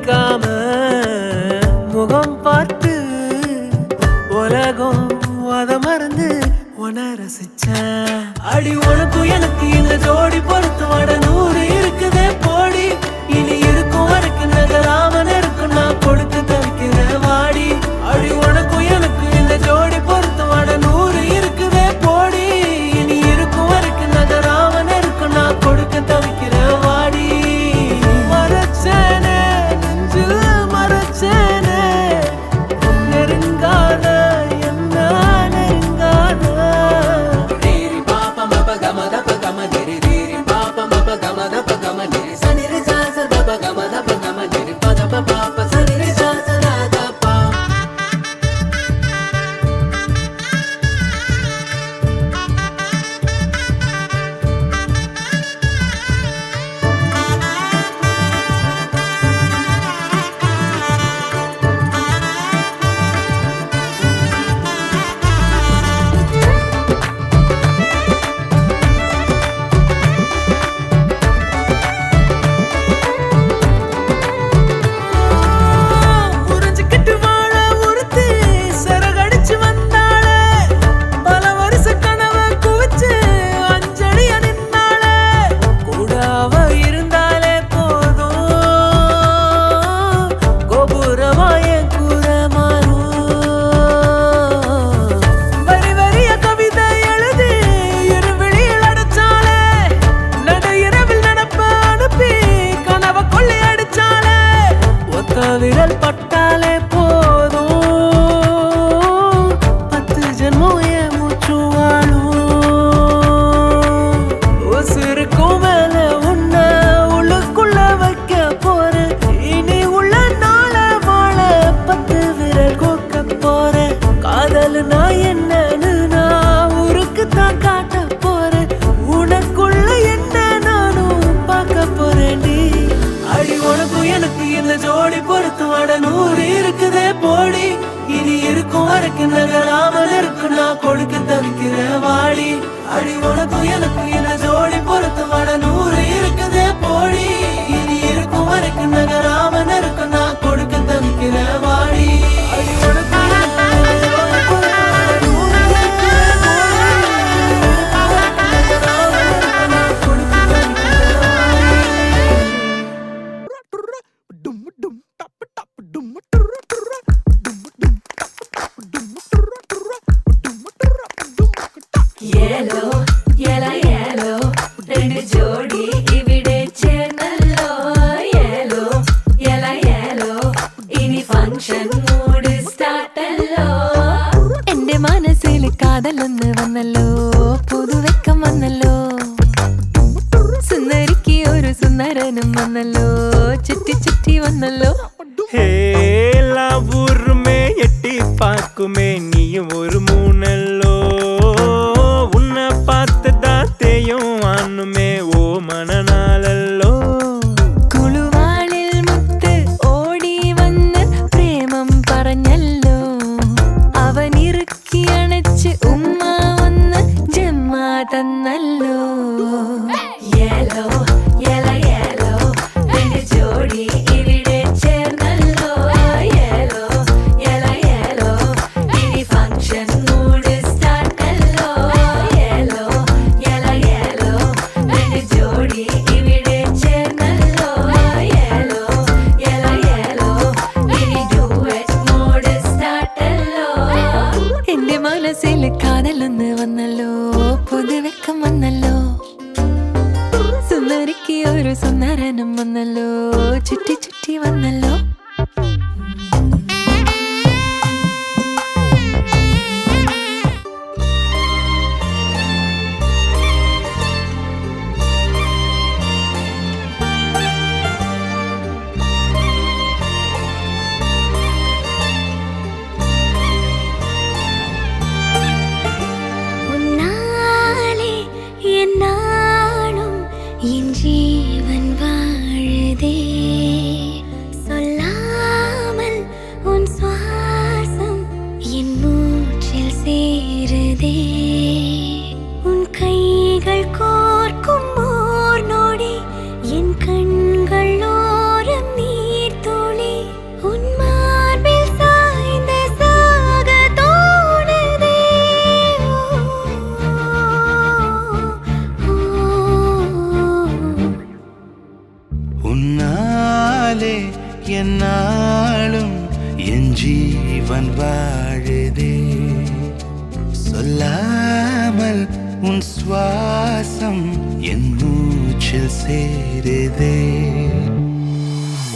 நிக்காம முகம் பார்த்து உலகம் அத மறந்து உன ரசிச்சேன். அடி உனக்கும் எனக்கு இந்த ஜோடி பொறுத்து வட 100 இருக்குதே போடி. இனி இருக்கும் வரைக்கும் நகராம இருக்கும் நான் கொடுத்து தவிக்கிற வாடி. அடி உனக்கும் எனக்கு இந்த ஜோடி பொறுத்து வட 100 இருக்குதே போடி. இனி இருக்கும் வரைக்கும் நகராம இருக்கும் நான் கொடுக்க தவிக்கிற வாடி. மறைச்சேனே நெஞ்சில் மறைச்சேனே நெருங்காத என்ன நெருங்காத. ரீரி பாப்ப மப கமத ப கமதிரி ரீரி பாப்ப மப கமத ப கமதிரி சனிரி சாச பப கமத ப கமதிரி பத ப பாப்ப சனிரி சாச ராத பா. புரிஞ்சுக்கிட்டு வாழ ஒருத்தி சிறகடிச்சு வந்தாளே. பல வருஷ கனவை குவிச்சு அஞ்சலிய நின்னாளே. கூட அவ இருந்தாலே போதும் கோபுரமாய கூறமாறும். வரி வரிய கவிதை எழுதி இருவிழியில் அடைச்சாளே. நடு இரவில் நடப்ப அனுப்பி கனவை கொள்ளை அடிச்சாளே. ஒத்த விரல் பட்டாலே போதும் 10 ஜென்மம் என் மூச்சு வாழும். உசுருக்கும் மேல உன்னை உள்ளுக்குள்ள வைக்க போறேன். இனி உள்ள நாள வாழ 10 விரல் கோக்க போறேன். காதல் நான் என்னன்னு நான் ஊருக்கு தான் காட்ட போறேன். உனக்குள்ள என்ன நானும் பார்க்க போறேன்டி. அடி உனக்கும் எனக்கு இந்த ஜோடி பொறுத்து வட 100 இருக்குதே போடி. இனி இருக்கும் வரைக்கும் நகராம இருக்கும் நான் கொடுக்க தவிக்கிற வாடி. அடி உனக்கும் எனக்கு இந்த ஜோடி பொறுத்து வட 100 இருக்குதே போடி. இனி இருக்கும் வரைக்கும் நகராம இருக்கும் நான் கொடுக்க தவிக்கிற வாடி. அடி உனக்கும் எனக்கு இந்த ஜோடி பொறுத்து வட 100 இருக்குதே போடி. நகராம இருக்கும் நான் கொடுக்க தவிக்கிற வாடி. Yellow, yellow, yellow, రెండు జోడి ఇవిడే చేర్నల్లో. Yellow, yellow, yellow, ഇനി ഫംഗ്ഷൻ മൂഡ് സ്റ്റാർട്ടല്ലോ. എന്റെ മനസ്സിൽ കാതലൊന്ന് വന്നല്ലോ, പുതുവെക്കം വന്നല്ലോ. സുന്ദരിക്ക് ഒരു സുന്ദരനും വന്നല്ലോ, ചുറ്റി ചുറ്റി വന്നല്ലോ. ஹே எல்லா ஊருமே எட்டி பார்க்குமே நீயும் ஒரு மூணல்லோ. உன்னை பார்த்துதா தேயும் ஆனுமே ஓ மனநாளல்லோ. കുളുവാളിൽ മുത്ത് ഓടി വന്ന് പ്രേമം പറഞ്ഞല്ലോ. അവൻ ഇറുക്കി അണച്ച് ഉമ്മ വന്ന് ജമ്മ തന്നല്ലോ. യേലോ യേല യേലോ രണ്ട് ജോഡി ഇവിടെ ചേർന്നല്ലോ. യേലോ യേല യേലോ ഇനി ഫംഗ്ഷൻ நாளும் என் ஜீவன் வாழுதே. சொல்லாமல் உன் சுவாசம் என் மூச்சில் சேருதே.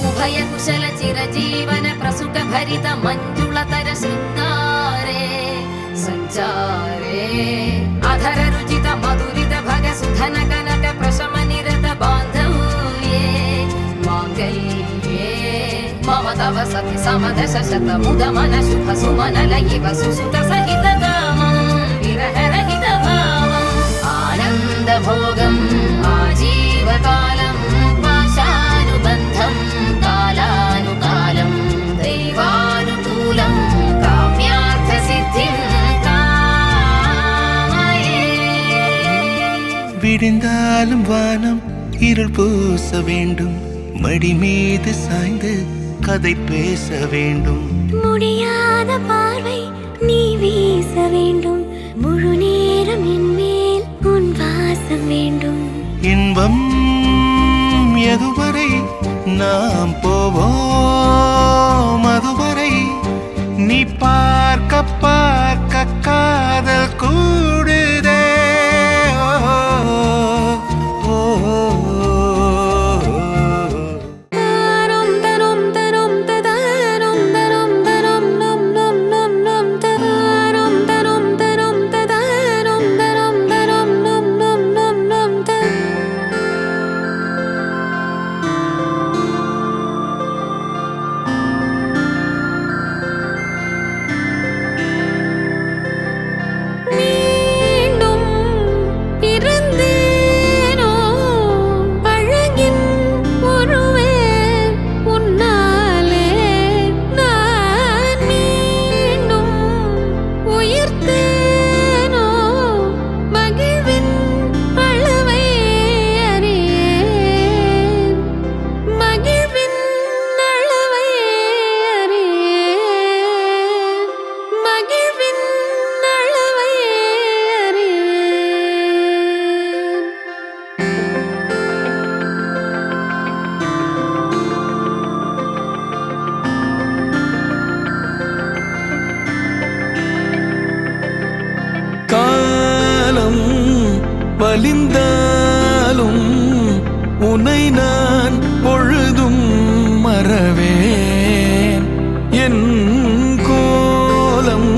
उभय कुशल चिरजीवन प्रसुख भरित मञ्जुलतर शृङ्गारे सञ्चारे अधर रुचित मधुरित भग सुधन कनक प्रशम निरत बान्धव्ये माङ्गल्ये मम तव सति समदश शत मुद मन शुभ सुमन लयिव सुसुत सहित कामं विरह रहित भावम् आनन्द भोगम् आजीवकालं पाशानुबन्धं कालानुकालं दैवानुकूलं काम्यार्थ सिद्धिं कामये. விடிந்தாலும் வானம் இருள் பூச வேண்டும். மடி மீது சாய்ந்து கதை பேச வேண்டும். முடியாத பார்வை நீ வீச வேண்டும். முழு நேரம் என் மேல் உன் வாசம் வேண்டும். இன்பம் எதுவரை நாம் போவோம் அதுவரை நீ பார்க்க பார்க்க காதல் கூடுதே. ஓ, ஓ, ஓ, ஓ. தரும் தரும் தரும் தரும் தரும் தரும் நம் நம் நம் நம் தரும் தரும் தரும் தரும் தரும் தரும் நம் நம் நம் நம் மீண்டும் இருந்தேனோ அழகின் ஒருவே உன்னாலே நான் மீண்டும் உயிர்த்தேனோ மகிழ்வின் அளவை அறியேன். மகிழ்வின் அளவை அறியேன். மகிழ்வின் அளவை அறியேன். காலம் வலிந்தாலும் உன்னை நான் பொழுதும் மறவேன். என் கோலம்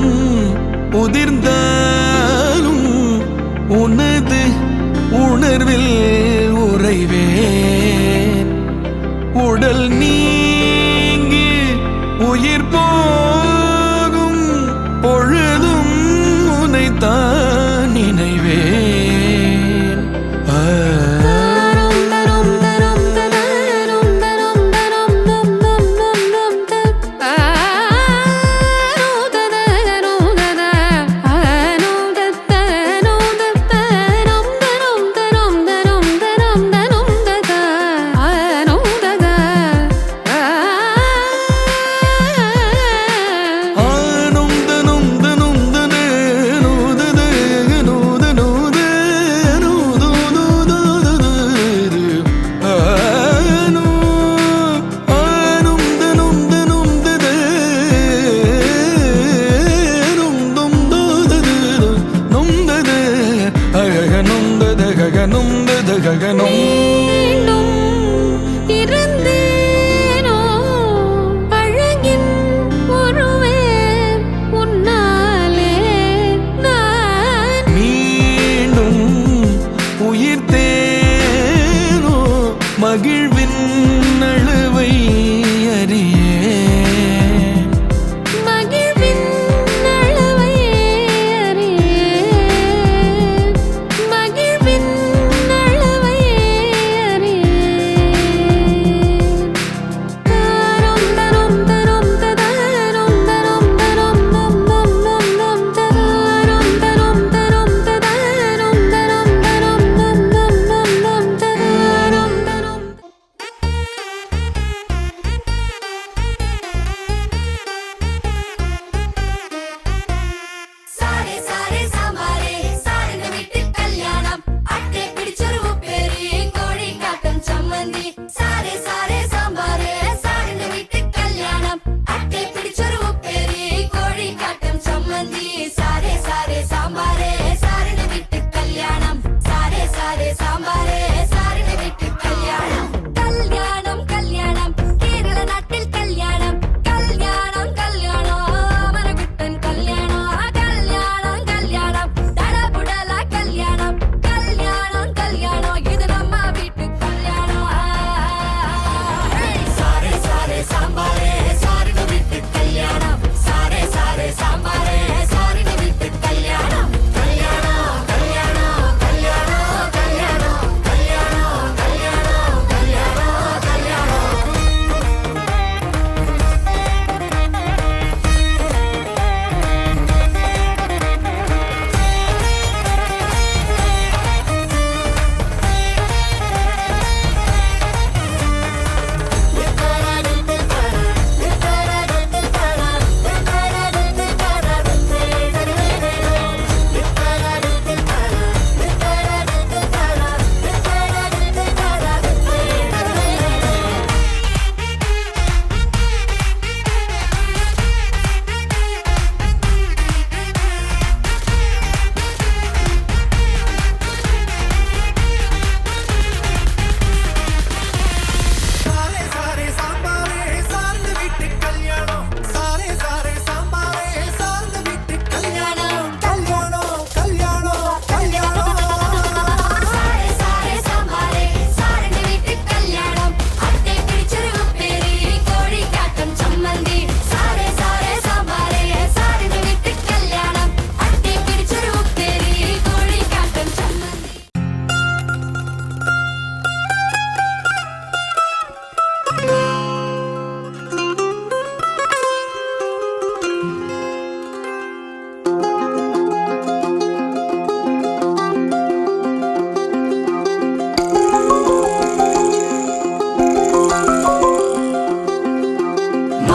உதிர்ந்தாலும் உனது உணர்வில் உறைவேன். உடல் நீங்கி உயிர் போகும் பொழுதும் உனைத்தான் நினைவேன். தரும் தரும் தரும் தரும் தரும் தரும் நம் நம் நம் நம் தரும் தரும் தரும் தரும் தரும் தரும் தரும் தரும் தரும் தரும்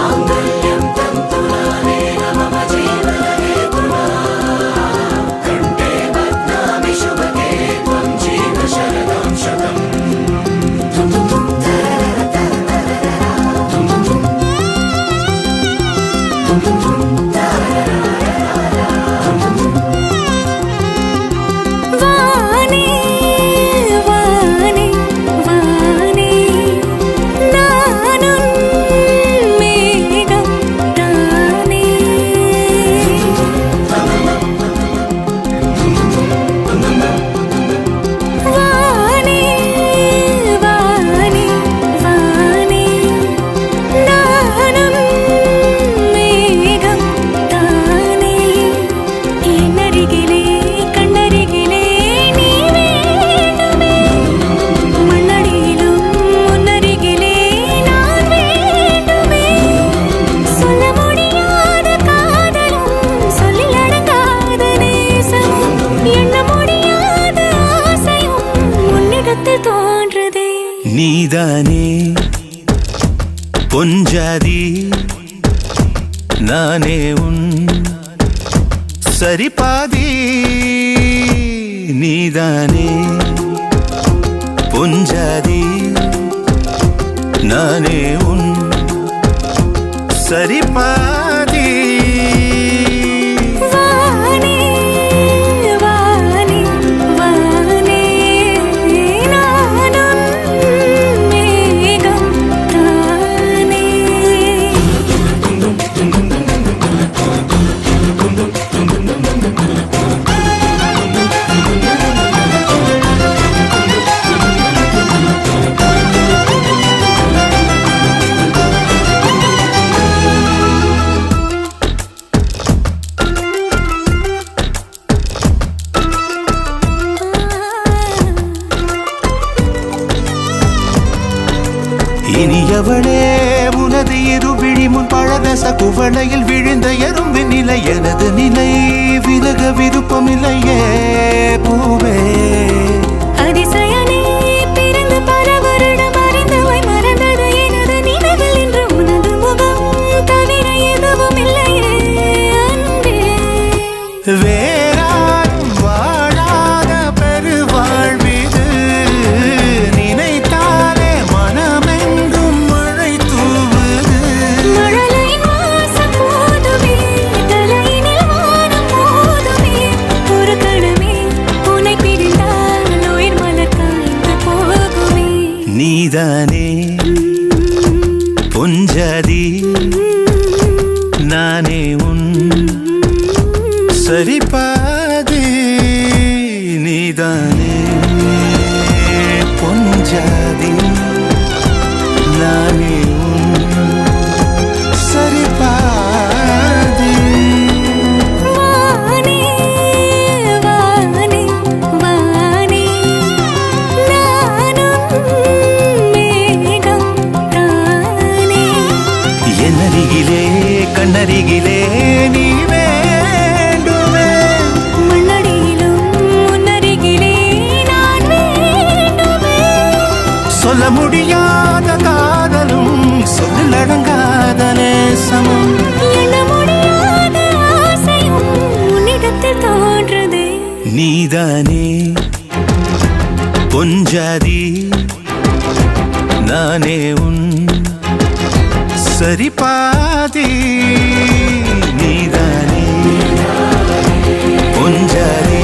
மாங்கல்யம் தந்து நானேன மம ஜீவன ஹேதுனா கண்டே பத்னாமி சுபகே த்வம் ஜீவ சரதம் சதம். வானே வானே வானே நானும் மேகம் தானே. வானே வானே வானே நானும் மேகம் தானே. என்னருகிலே கண்ணருகிலே நீ வேண்டுமே. மண்ணடியிலும் முன்னருகிலே நான் வேண்டுமே. சொல்ல முடியாத காதலும் சொல்லில் அடங்காத நேசமும் எண்ண முடியாத ஆசையும் உன்னிடத்தில் தோன்றுதே. நீதானே பொஞ்சாதி நானே உன் சரிபாதி. நீதானே பொஞ்சாதி நானே உன் சரிபாதி. வானே வானே வானே நானும் மேகம் தானே. இனியவளே உனது இரு விழி முன் பழதச குவளையில் விழுந்த எறும்பின் நிலை எனது நிலை விலக விருப்பமில்லையே பூவே. அதிசயனே பிறந்து பல வருடம் அறிந்தவை மறந்தது எனது நினைவில் இன்று உனது முகம் தவிர எதுவும் இல்லையே அன்பே. வேறாரும் வாழாத பெருவாழ்விது நினைத்தாலே மனமெங்கும் மழை தூவுது. மழலையின் வாசம் போதுமே தலையினில் வானம் போதுமே. ஒரு கணமே உன்னை பிரிந்தால் உயிர் மலர் காய்ந்து போகுமே. நீதானே பொஞ்சாதி நானே உன் சரிபாதி. நீதானே பொஞ்சாதி நானே உன் சரிபாதி. வானே வானே வானே நானும் மேகம் தானே. என்னருகிலே கண்ணருகிலே நீ வேண்டுமே. மண்ணடியிலும் முன்னருகிலே நான் வேண்டுமே. சொல்ல முடியாத காதலும் சொல்லில் அடங்காத நேசமும் எண்ண முடியாத ஆசையும் உன்னிடத்தில் தோன்றுதே. நீதானே பொஞ்சாதி நானே உன் சரிபாதி. நீதானே பொஞ்சாதி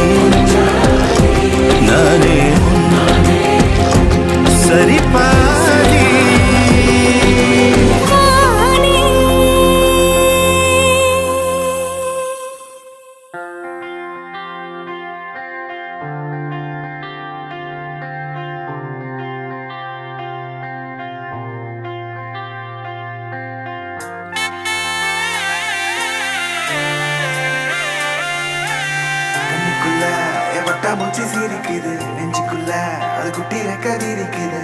நானே உன் சரிபாதி. வானே கண்ணுக்குள்ள எவட்டா மூச்சு சீரிக்குது நெஞ்சுக்குள்ள அது குட்டி ரெக்க விரிக்குது.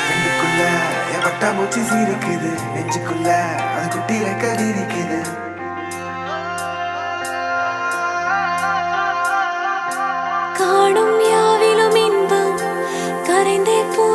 கண்ணுக்குள்ள எவட்டா மூச்சு சீரிக்குது நெஞ்சுக்குள்ள அது குட்டி ரெக்க விரிக்குது. காணும் யாவிலும் இன்பம் கரைந்தே போ